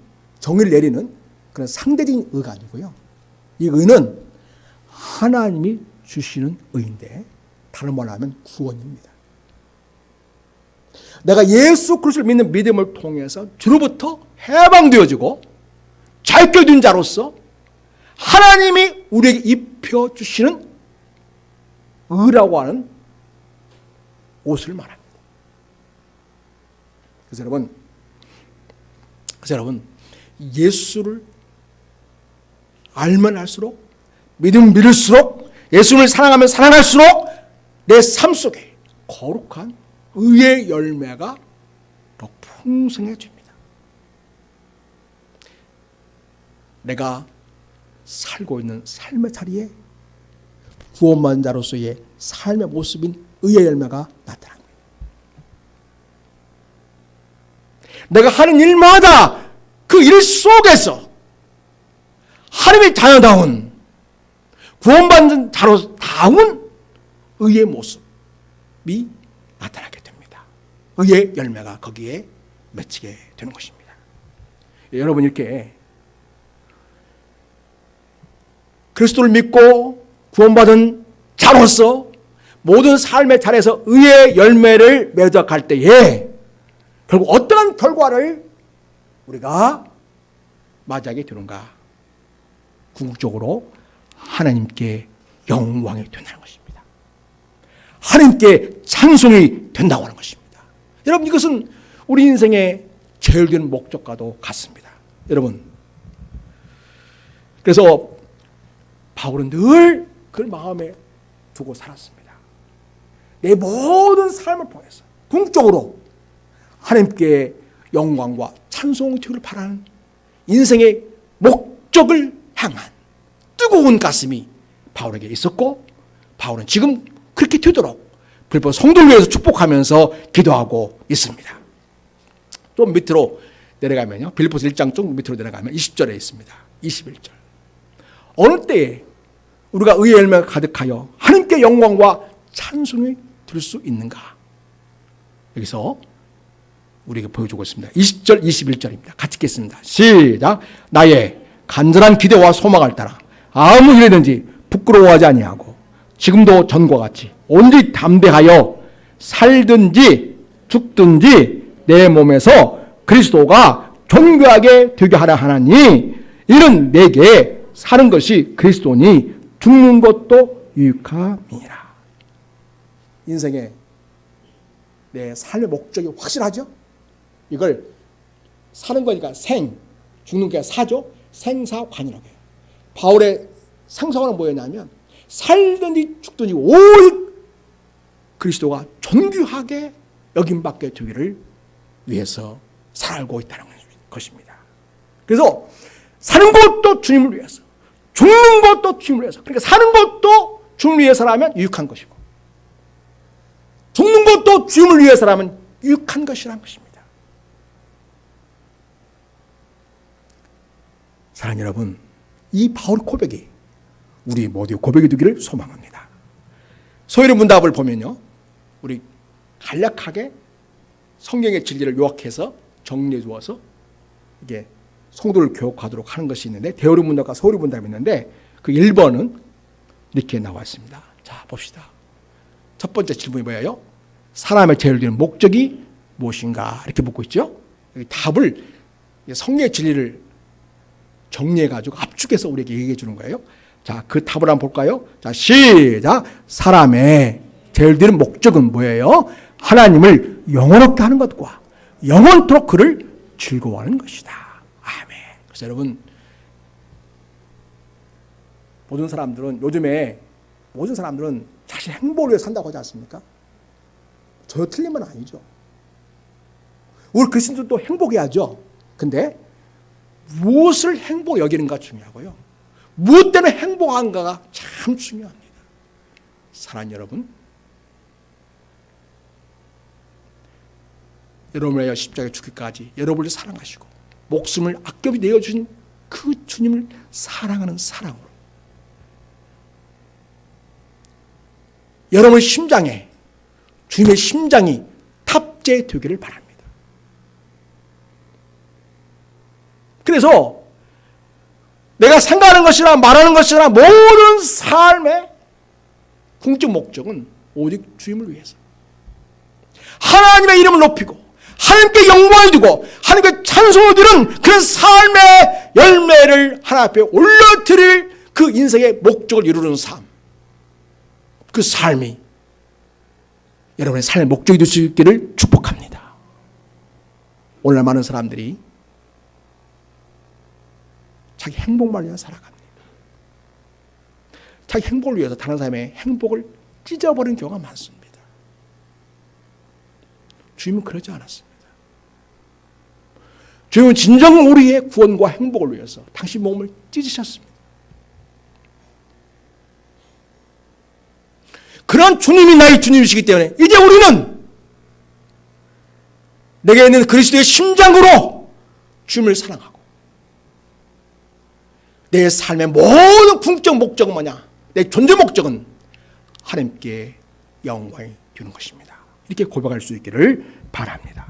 내리는 그런 상대적인 의가 아니고요. 이 의는 하나님이 주시는 의인데 다른 말로 하면 구원입니다. 내가 예수 그리스도를 믿는 믿음을 통해서 주로부터 해방되어지고 자유된 자로서 하나님이 우리에게 입혀주시는 의라고 하는 옷을 말합니다. 그래서 여러분 예수를 알면 알수록 믿으면 믿을수록 예수를 사랑하면 사랑할수록 내 삶 속에 거룩한 의의 열매가 더 풍성해집니다. 내가 살고 있는 삶의 자리에 구원받은 자로서의 삶의 모습인 의의 열매가 나타납니다. 내가 하는 일마다 그 일 속에서 하나님의 자녀다운 구원받은 자로다운 의의 모습이 나타나게 됩니다. 의의 열매가 거기에 맺히게 되는 것입니다. 여러분 이렇게 그리스도를 믿고 구원받은 자로서 모든 삶의 자리에서 의의 열매를 맺어갈 때에 결국 어떠한 결과를 우리가 맞이하게 되는가? 궁극적으로 하나님께 영광이 된다는 것입니다. 하나님께 찬송이 된다고 하는 것입니다. 여러분 이것은 우리 인생의 제일 큰 목적과도 같습니다. 여러분, 그래서 바울은 늘 그걸 마음에 두고 살았습니다. 내 모든 삶을 통해서 궁극적으로 하나님께 영광과 찬송을 드리기를 바라는 인생의 목적을 향한 뜨거운 가슴이 바울에게 있었고, 바울은 지금 그렇게 되도록 빌립보 성도를 위해서 축복하면서 기도하고 있습니다. 좀 밑으로 내려가면요, 빌립보서 1장 좀 밑으로 내려가면 20절에 있습니다. 21절. 어느 때에 우리가 의의 열매가 가득하여 하나님께 영광과 찬송을 드릴 수 있는가? 여기서 우리에게 보여주고 있습니다. 20절, 21절입니다. 같이 읽겠습니다. 시작. 나의 간절한 기대와 소망을 따라 아무 일이든지 부끄러워하지 아니하고 지금도 전과 같이 온전히 담대하여 살든지 죽든지 내 몸에서 그리스도가 존귀하게 되게 하라 하나니 이는 내게 사는 것이 그리스도니 죽는 것도 유익함이라. 인생의 내 삶의 목적이 확실하죠? 이걸 사는 거니까 생, 죽는 게 사죠? 생사관이라고 해요. 바울의 생사관은 뭐였냐면 살든지 죽든지 오직 그리스도가 존귀하게 여김받게 되기를 위해서 살고 있다는 것입니다. 그래서 사는 것도 주님을 위해서, 죽는 것도 주님을 위해서. 그러니까 사는 것도 주님을 위해서라면 유익한 것이고 죽는 것도 주님을 위해서라면 유익한 것이라는 것입니다. 사랑하는 여러분, 이 바울 고백이 우리 모두의 고백이 되기를 소망합니다. 소요리 문답을 보면요, 우리 간략하게 성경의 진리를 요약해서 정리해 주어서 이게 성도를 교육하도록 하는 것이 있는데, 대요리 문답과 소요리 문답이 있는데 그 1번은 이렇게 나와 있습니다. 자, 봅시다. 첫 번째 질문이 뭐예요? 사람의 죄를 지는 목적이 무엇인가? 이렇게 묻고 있죠. 답을 성경의 진리를 정리해가지고 압축해서 우리에게 얘기해 주는 거예요. 자, 그 답을 한번 볼까요? 자, 시작. 사람의 죄를 지는 목적은 뭐예요? 하나님을 영원롭게 하는 것과 영원토록 그를 즐거워하는 것이다. 아멘. 그래서 여러분, 요즘에 모든 사람들은 자신 행복을 위해 산다고 하지 않습니까? 저 틀린 건 아니죠. 우리 그리스도도 행복해야죠. 근데 무엇을 행복 여기는가 중요하고요, 무엇 때문에 행복한가가 참 중요합니다. 사랑하는 여러분, 여러분을 위하여 십자가에 죽기까지 여러분을 사랑하시고 목숨을 아껴 내어주신 그 주님을 사랑하는 사랑으로 여러분의 심장에 주님의 심장이 탑재되기를 바랍니다. 그래서 내가 생각하는 것이나 말하는 것이나 모든 삶의 궁극적 목적은 오직 주님을 위해서 하나님의 이름을 높이고 하나님께 영광을 두고 하나님께 찬송을 드리는 그 삶의 열매를 하나님 앞에 올려드릴 그 인생의 목적을 이루는 삶, 그 삶이 여러분의 삶의 목적이 될 수 있기를 축복합니다. 오늘 많은 사람들이 자기 행복만 위해서 살아갑니다. 자기 행복을 위해서 다른 사람의 행복을 찢어버리는 경우가 많습니다. 주님은 그러지 않았습니다. 주님은 진정 우리의 구원과 행복을 위해서 당신 몸을 찢으셨습니다. 그런 주님이 나의 주님이시기 때문에 이제 우리는 내게 있는 그리스도의 심장으로 주님을 사랑하고 내 삶의 모든 궁극적 목적은 뭐냐? 내 존재 목적은 하나님께 영광이 되는 것입니다. 이렇게 고백할 수 있기를 바랍니다.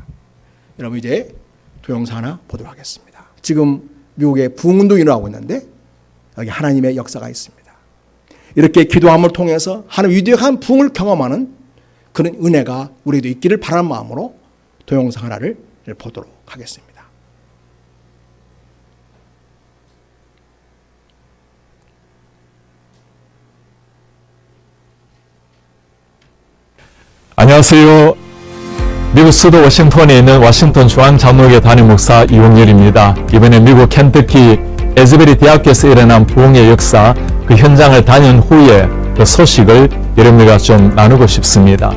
여러분, 이제 동영상 하나 보도록 하겠습니다. 지금 미국의 부흥운동이 일어나고 있는데 여기 하나님의 역사가 있습니다. 이렇게 기도함을 통해서 하나님 위대한 부흥을 경험하는 그런 은혜가 우리도 있기를 바라는 마음으로 동영상 하나를 보도록 하겠습니다. 안녕하세요. 미국 수도 워싱턴에 있는 워싱턴 중앙장로교 담임 목사 이원열입니다. 이번에 미국 켄터키 에즈베리 대학교에서 일어난 부흥의 역사, 그 현장을 다녀온 후에 그 소식을 여러분들과 좀 나누고 싶습니다.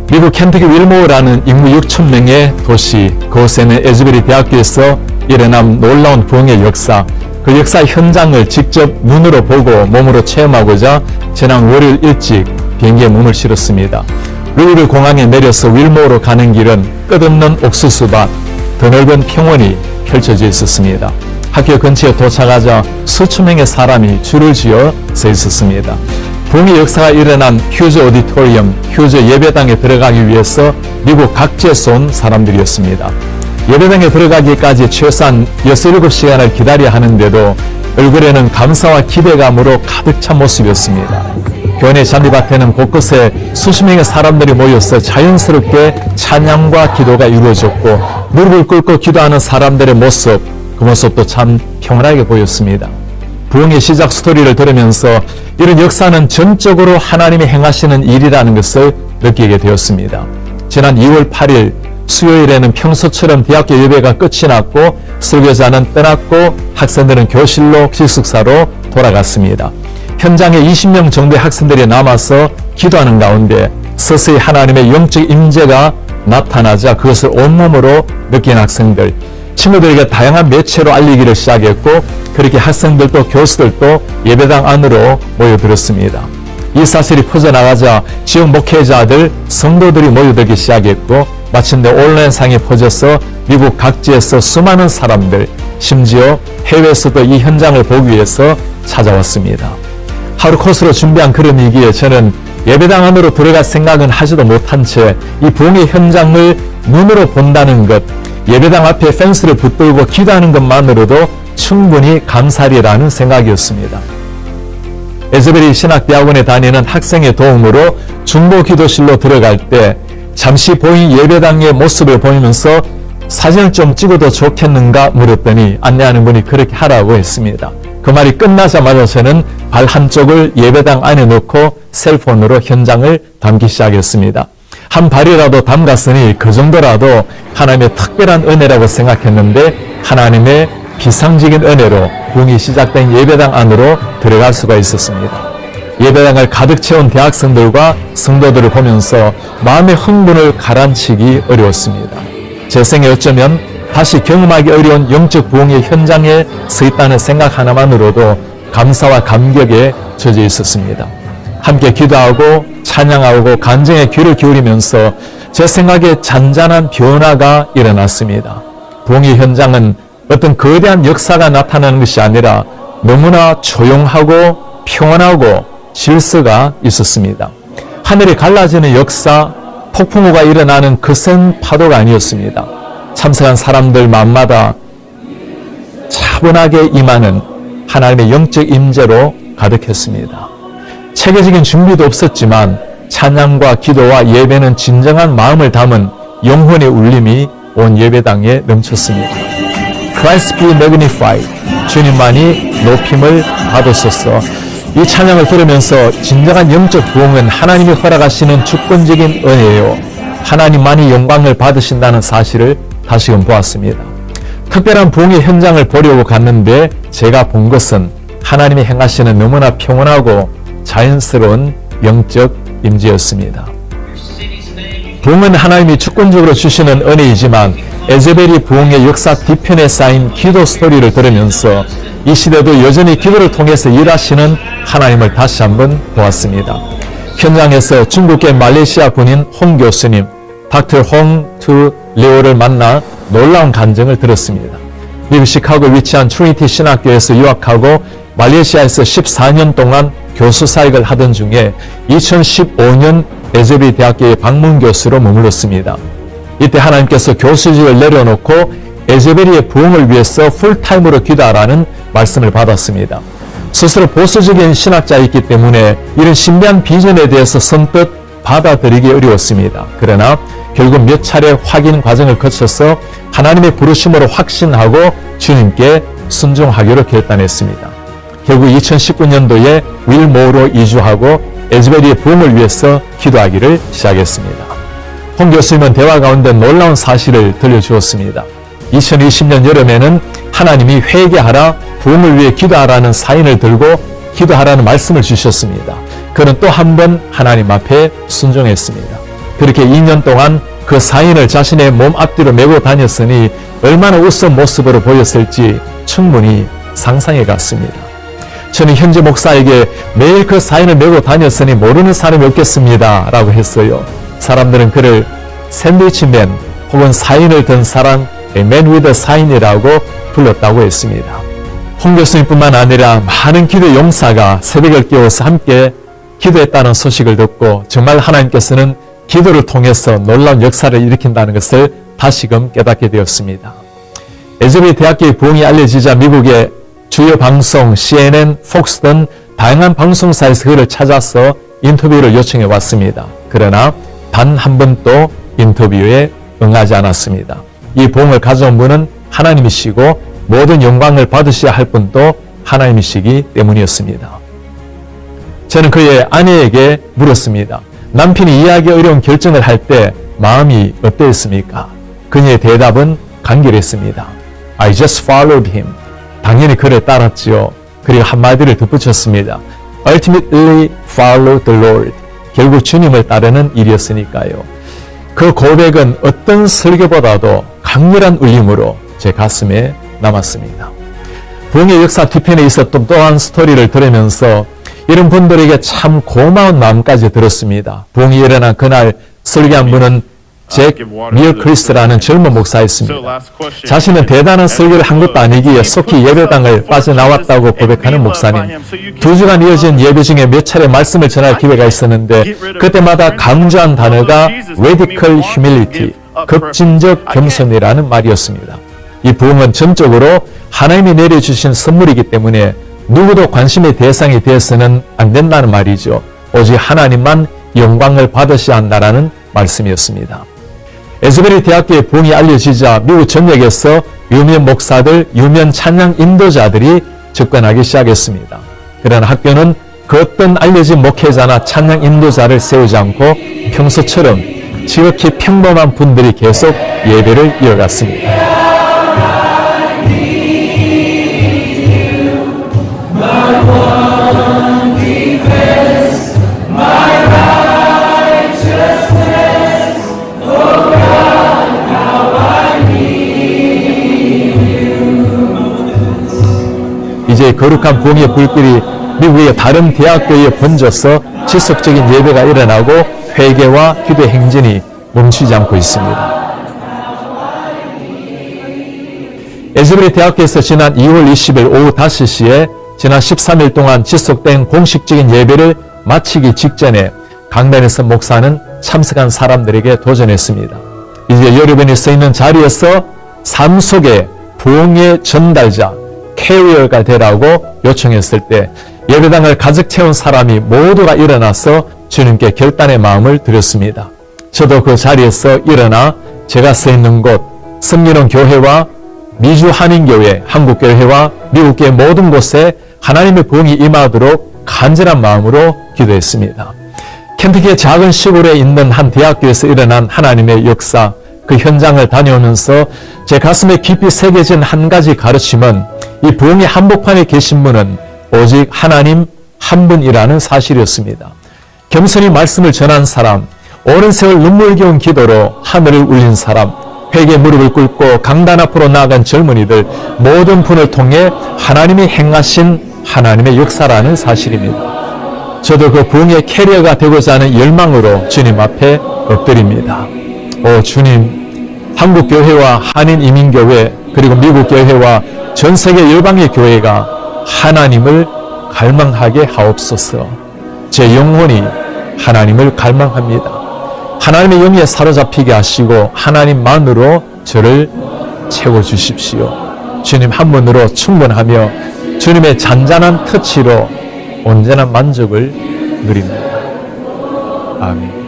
미국 켄터키 윌모어라는 인구 6,000명의 도시, 그곳에는 에즈베리 대학교에서 일어난 놀라운 부흥의 역사, 그 역사 현장을 직접 눈으로 보고 몸으로 체험하고자 지난 월요일 일찍 비행기에 몸을 실었습니다. 루이빌 공항에 내려서 윌모어로 가는 길은 끝없는 옥수수밭, 더 넓은 평원이 펼쳐져 있었습니다. 학교 근처에 도착하자 수천 명의 사람이 줄을 지어 서 있었습니다. 부흥의 역사가 일어난 휴즈 오디토리엄, 휴즈 예배당에 들어가기 위해서 미국 각지에서 온 사람들이었습니다. 예배당에 들어가기까지 최소한 6-7시간을 기다려야 하는데도 얼굴에는 감사와 기대감으로 가득 찬 모습이었습니다. 교회 잔디밭에는 곳곳에 수십 명의 사람들이 모여서 자연스럽게 찬양과 기도가 이루어졌고 무릎을 꿇고 기도하는 사람들의 모습, 그 모습도 참 평온하게 보였습니다. 부흥의 시작 스토리를 들으면서 이런 역사는 전적으로 하나님이 행하시는 일이라는 것을 느끼게 되었습니다. 지난 2월 8일 수요일에는 평소처럼 대학교 예배가 끝이 났고 설교자는 떠났고 학생들은 교실로 기숙사로 돌아갔습니다. 현장에 20명 정도의 학생들이 남아서 기도하는 가운데 서서히 하나님의 영적 임재가 나타나자 그것을 온몸으로 느낀 학생들, 친구들에게 다양한 매체로 알리기를 시작했고 그렇게 학생들도 교수들도 예배당 안으로 모여들었습니다. 이 사실이 퍼져나가자 지역 목회자들, 성도들이 모여들기 시작했고 마침내 온라인상에 퍼져서 미국 각지에서 수많은 사람들, 심지어 해외에서도 이 현장을 보기 위해서 찾아왔습니다. 하루 코스로 준비한 그림이기에 저는 예배당 안으로 들어갈 생각은 하지도 못한 채 이 부흥의 현장을 눈으로 본다는 것, 예배당 앞에 펜스를 붙들고 기도하는 것만으로도 충분히 감사리라는 생각이었습니다. 에즈베리 신학대학원에 다니는 학생의 도움으로 중보 기도실로 들어갈 때 잠시 보인 예배당의 모습을 보이면서 사진을 좀 찍어도 좋겠는가 물었더니 안내하는 분이 그렇게 하라고 했습니다. 그 말이 끝나자마자 저는 발 한쪽을 예배당 안에 넣고 셀폰으로 현장을 담기 시작했습니다. 한 발이라도 담갔으니 그 정도라도 하나님의 특별한 은혜라고 생각했는데 하나님의 비상적인 은혜로 부흥이 시작된 예배당 안으로 들어갈 수가 있었습니다. 예배당을 가득 채운 대학생들과 성도들을 보면서 마음의 흥분을 가라앉히기 어려웠습니다. 제 생에 어쩌면 다시 경험하기 어려운 영적 부흥의 현장에 서 있다는 생각 하나만으로도 감사와 감격에 젖어 있었습니다. 함께 기도하고 찬양하고 간증에 귀를 기울이면서 제 생각에 잔잔한 변화가 일어났습니다. 부흥의 현장은 어떤 거대한 역사가 나타나는 것이 아니라 너무나 조용하고 평온하고 질서가 있었습니다. 하늘이 갈라지는 역사, 폭풍우가 일어나는 거센 파도가 아니었습니다. 참석한 사람들 마음마다 차분하게 임하는 하나님의 영적 임재로 가득했습니다. 체계적인 준비도 없었지만 찬양과 기도와 예배는 진정한 마음을 담은 영혼의 울림이 온 예배당에 넘쳤습니다. Christ be magnified. 주님만이 높임을 받으소서. 이 찬양을 들으면서 진정한 영적 부흥은 하나님이 허락하시는 주권적인 은혜예요. 하나님만이 영광을 받으신다는 사실을 다시금 보았습니다. 특별한 부흥의 현장을 보려고 갔는데 제가 본 것은 하나님이 행하시는 너무나 평온하고 자연스러운 영적 임재였습니다. 부흥은 하나님이 주권적으로 주시는 은혜이지만 에즈베리 부흥의 역사 뒤편에 쌓인 기도 스토리를 들으면서 이 시대도 여전히 기도를 통해서 일하시는 하나님을 다시 한번 보았습니다. 현장에서 중국계 말레이시아 군인 홍 교수님, 닥터 홍투 레오를 만나 놀라운 간증을 들었습니다. 미국 시카고에 위치한 트리니티 신학교에서 유학하고 말레이시아에서 14년 동안 교수 사역을 하던 중에 2015년 에즈베리 대학교의 방문 교수로 머물렀습니다. 이때 하나님께서 교수직을 내려놓고 에즈베리의 부흥을 위해서 풀타임으로 기도하라는 말씀을 받았습니다. 스스로 보수적인 신학자였기 때문에 이런 신비한 비전에 대해서 선뜻 받아들이기 어려웠습니다. 그러나 결국 몇 차례 확인 과정을 거쳐서 하나님의 부르심으로 확신하고 주님께 순종하기로 결단했습니다. 결국 2019년도에 윌모어로 이주하고 에즈베리의 부흥을 위해서 기도하기를 시작했습니다. 홍 교수님은 대화 가운데 놀라운 사실을 들려주었습니다. 2020년 여름에는 하나님이 회개하라, 부흥을 위해 기도하라는 사인을 들고 기도하라는 말씀을 주셨습니다. 그는 또 한 번 하나님 앞에 순종했습니다. 그렇게 2년 동안 그 사인을 자신의 몸 앞뒤로 메고 다녔으니 얼마나 우스운 모습으로 보였을지 충분히 상상해 갔습니다. 저는 현재 목사에게 매일 그 사인을 메고 다녔으니 모르는 사람이 없겠습니다 라고 했어요. 사람들은 그를 샌드위치맨 혹은 사인을 든 사람, 맨 위드 사인이라고 불렀다고 했습니다. 홍 교수님뿐만 아니라 많은 기도 용사가 새벽을 깨워서 함께 기도했다는 소식을 듣고 정말 하나님께서는 기도를 통해서 놀라운 역사를 일으킨다는 것을 다시금 깨닫게 되었습니다. 에즈베리 대학교의 부흥이 알려지자 미국의 주요 방송, CNN, 폭스 등 다양한 방송사에서 그를 찾아서 인터뷰를 요청해 왔습니다. 그러나 단 한 번도 인터뷰에 응하지 않았습니다. 이 부흥을 가져온 분은 하나님이시고 모든 영광을 받으셔야 할 분도 하나님이시기 때문이었습니다. 저는 그의 아내에게 물었습니다. 남편이 이해하기 어려운 결정을 할 때 마음이 어땠습니까? 그녀의 대답은 간결했습니다. I just followed him. 당연히 그를 따랐지요. 그리고 한마디를 덧붙였습니다. Ultimately follow the Lord. 결국 주님을 따르는 일이었으니까요. 그 고백은 어떤 설교보다도 강렬한 울림으로 제 가슴에 남았습니다. 부흥의 역사 뒤편에 있었던 또한 스토리를 들으면서 이런 분들에게 참 고마운 마음까지 들었습니다. 부흥이 일어난 그날 설교한 분은 잭 미어크리스라는 젊은 목사였습니다. 자신은 대단한 설교를 한 것도 아니기에 속히 예배당을 빠져나왔다고 고백하는 목사님. 2주간 이어진 예배 중에 몇 차례 말씀을 전할 기회가 있었는데 그때마다 강조한 단어가 radical humility, 급진적 겸손이라는 말이었습니다. 이 부흥은 전적으로 하나님이 내려주신 선물이기 때문에 누구도 관심의 대상이 되어서는 안 된다는 말이죠. 오직 하나님만 영광을 받으셔야 한다는 말씀이었습니다. 에즈베리 대학교의 부흥이 알려지자 미국 전역에서 유명 목사들, 유명 찬양 인도자들이 접근하기 시작했습니다. 그러나 학교는 그 어떤 알려진 목회자나 찬양 인도자를 세우지 않고 평소처럼 지극히 평범한 분들이 계속 예배를 이어갔습니다. 이제 거룩한 부흥의 불길이 미국의 다른 대학교에 번져서 지속적인 예배가 일어나고 회개와 기도 행진이 멈추지 않고 있습니다. 에즈베리 대학교에서 지난 2월 20일 오후 5시에 지난 13일 동안 지속된 공식적인 예배를 마치기 직전에 강단에서 목사는 참석한 사람들에게 도전했습니다. 이제 여러분이 서 있는 자리에서 삶 속의 부흥의 전달자, 캐리어가 되라고 요청했을 때 예배당을 가득 채운 사람이 모두가 일어나서 주님께 결단의 마음을 드렸습니다. 저도 그 자리에서 일어나 제가 서 있는 곳 성리론 교회와 미주 한인교회, 한국교회와 미국교회 모든 곳에 하나님의 부흥이 임하도록 간절한 마음으로 기도했습니다. 켄터키의 작은 시골에 있는 한 대학교에서 일어난 하나님의 역사, 그 현장을 다녀오면서 제 가슴에 깊이 새겨진 한 가지 가르침은 이 부흥의 한복판에 계신 분은 오직 하나님 한 분이라는 사실이었습니다. 겸손히 말씀을 전한 사람, 오랜 세월 눈물겨운 기도로 하늘을 울린 사람, 회개 무릎을 꿇고 강단 앞으로 나아간 젊은이들 모든 분을 통해 하나님이 행하신 하나님의 역사라는 사실입니다. 저도 그 부흥의 캐리어가 되고자 하는 열망으로 주님 앞에 엎드립니다. 오 주님, 한국교회와 한인이민교회 그리고 미국교회와 전 세계 열방의 교회가 하나님을 갈망하게 하옵소서. 제 영혼이 하나님을 갈망합니다. 하나님의 영에 사로잡히게 하시고 하나님만으로 저를 채워주십시오. 주님 한 분으로 충분하며 주님의 잔잔한 터치로 온전한 만족을 누립니다. 아멘.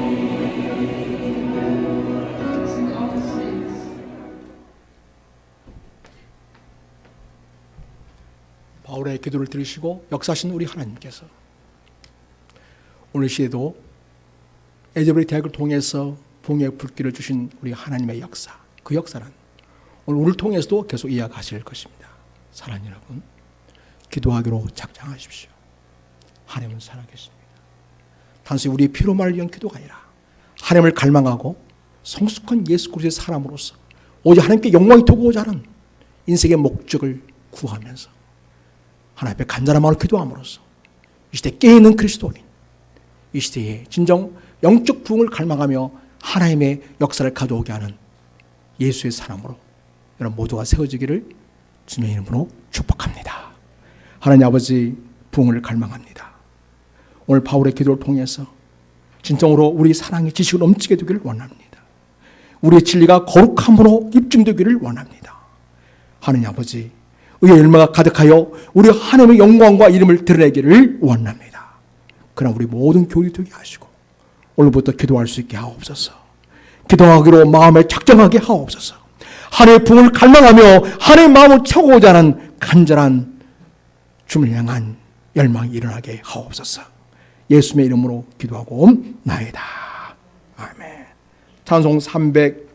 바울의 기도를 들으시고 역사하신 우리 하나님께서 오늘 시대도 에즈베리 대학을 통해서 부흥의 불길을 주신 우리 하나님의 역사, 그 역사는 오늘 우리를 통해서도 계속 이어가실 것입니다. 사랑하는 여러분, 기도하기로 작정하십시오. 하나님은 살아계십니다. 단순히 우리의 피로말을 위한 기도가 아니라 하나님을 갈망하고 성숙한 예수 그리스도의 사람으로서 오직 하나님께 영광이 되고자 하는 인생의 목적을 구하면서 하나님 앞에 간절한 마음으로 기도함으로써 이 시대에 깨어있는 그리스도인, 이 시대에 진정 영적 부흥을 갈망하며 하나님의 역사를 가져오게 하는 예수의 사람으로 여러분 모두가 세워지기를 주님의 이름으로 축복합니다. 하나님 아버지, 부흥을 갈망합니다. 오늘 바울의 기도를 통해서 진정으로 우리 사랑의 지식을 넘치게 되기를 원합니다. 우리의 진리가 거룩함으로 입증되기를 원합니다. 하나님 아버지, 의의 열매가 가득하여 우리 하나님의 영광과 이름을 드러내기를 원합니다. 그러나 우리 모든 교리 되게 하시고 오늘부터 기도할 수 있게 하옵소서. 기도하기로 마음에 작정하게 하옵소서. 하나님의 부흥을 갈망하며 하나님의 마음을 채우고자 하는 간절한 주님을 향한 열망이 일어나게 하옵소서. 예수님의 이름으로 기도하고 나이다. 아멘. 찬송 300